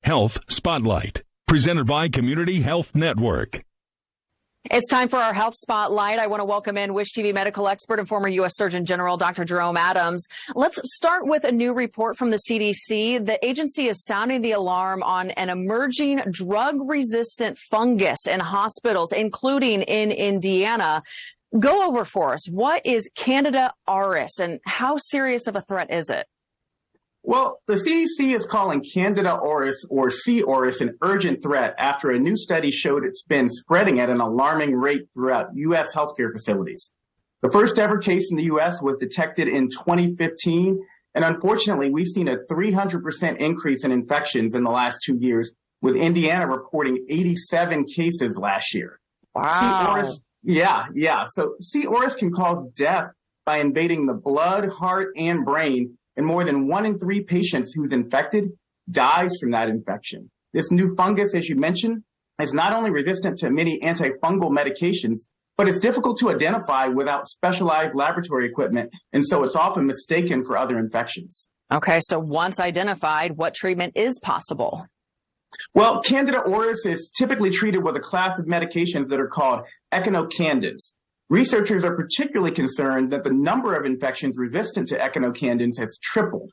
Health Spotlight, presented by Community Health Network. It's time for our Health Spotlight. I want to welcome in Wish TV medical expert and former U.S. Surgeon General Dr. Jerome Adams. Let's start with a new report from the CDC. The agency is sounding the alarm on an emerging drug-resistant fungus in hospitals, including in Indiana. Go over for us. What is Candida auris and how serious of a threat is it? Well, the CDC is calling Candida auris, or C. auris, an urgent threat after a new study showed it's been spreading at an alarming rate throughout U.S. healthcare facilities. The first ever case in the U.S. was detected in 2015, and unfortunately, we've seen a 300% increase in infections in the last 2 years, with Indiana reporting 87 cases last year. Wow. C. auris, So C. auris can cause death by invading the blood, heart, and brain, and more than 1 in 3 patients who's infected dies from that infection. This new fungus, as you mentioned, is not only resistant to many antifungal medications, but it's difficult to identify without specialized laboratory equipment, and so it's often mistaken for other infections. Okay, so once identified, what treatment is possible? Well, Candida auris is typically treated with a class of medications that are called echinocandins. Researchers are particularly concerned that the number of infections resistant to echinocandins has tripled.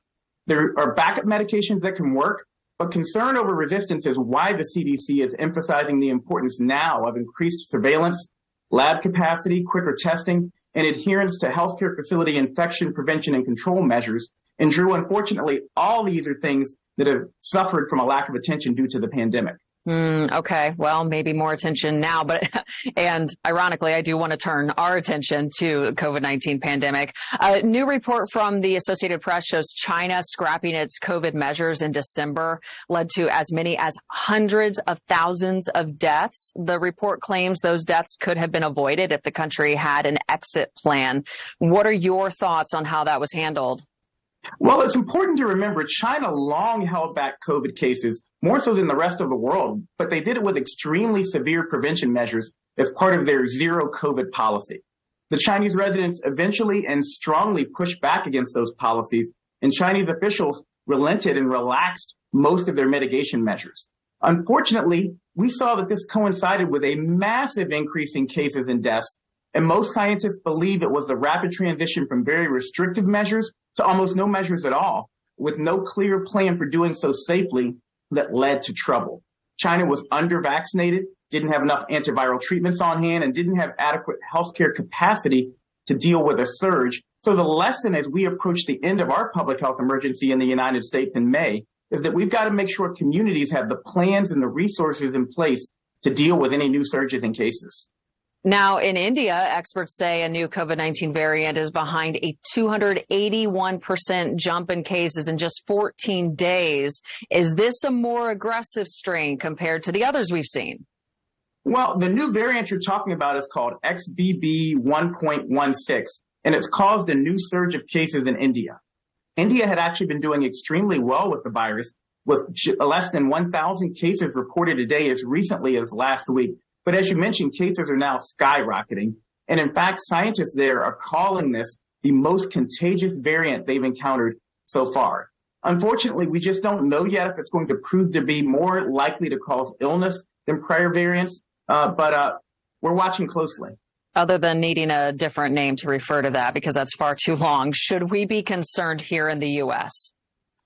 There are backup medications that can work, but concern over resistance is why the CDC is emphasizing the importance now of increased surveillance, lab capacity, quicker testing, and adherence to healthcare facility infection prevention and control measures. And Drew, unfortunately, all these are things that have suffered from a lack of attention due to the pandemic. Okay, well, maybe more attention now, and ironically, I do want to turn our attention to COVID-19 pandemic. A new report from the Associated Press shows China scrapping its COVID measures in December led to as many as hundreds of thousands of deaths. The report claims those deaths could have been avoided if the country had an exit plan. What are your thoughts on how that was handled? Well, it's important to remember China long held back COVID cases, more so than the rest of the world, but they did it with extremely severe prevention measures as part of their zero COVID policy. The Chinese residents eventually and strongly pushed back against those policies, and Chinese officials relented and relaxed most of their mitigation measures. Unfortunately, we saw that this coincided with a massive increase in cases and deaths, and most scientists believe it was the rapid transition from very restrictive measures to almost no measures at all, with no clear plan for doing so safely, that led to trouble. China was under-vaccinated, didn't have enough antiviral treatments on hand, and didn't have adequate healthcare capacity to deal with a surge. So the lesson as we approach the end of our public health emergency in the United States in May is that we've got to make sure communities have the plans and the resources in place to deal with any new surges in cases. Now, in India, experts say a new COVID-19 variant is behind a 281% jump in cases in just 14 days. Is this a more aggressive strain compared to the others we've seen? Well, the new variant you're talking about is called XBB 1.16, and it's caused a new surge of cases in India. India had actually been doing extremely well with the virus, with less than 1,000 cases reported a day as recently as last week. But as you mentioned, cases are now skyrocketing. And in fact, scientists there are calling this the most contagious variant they've encountered so far. Unfortunately, we just don't know yet if it's going to prove to be more likely to cause illness than prior variants, but we're watching closely. Other than needing a different name to refer to that, because that's far too long, should we be concerned here in the U.S.?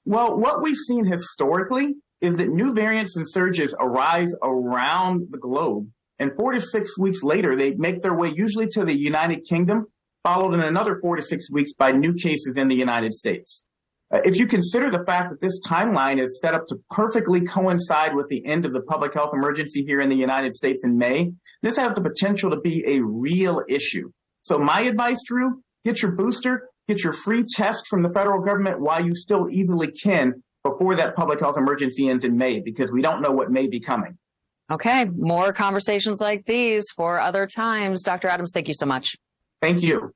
Well, what we've seen historically is that new variants and surges arise around the globe. And 4 to 6 weeks later, they make their way usually to the United Kingdom, followed in another 4 to 6 weeks by new cases in the United States. If you consider the fact that this timeline is set up to perfectly coincide with the end of the public health emergency here in the United States in May, this has the potential to be a real issue. So my advice, Drew, get your booster, get your free test from the federal government while you still easily can before that public health emergency ends in May, because we don't know what may be coming. Okay, more conversations like these for other times. Dr. Adams, thank you so much. Thank you.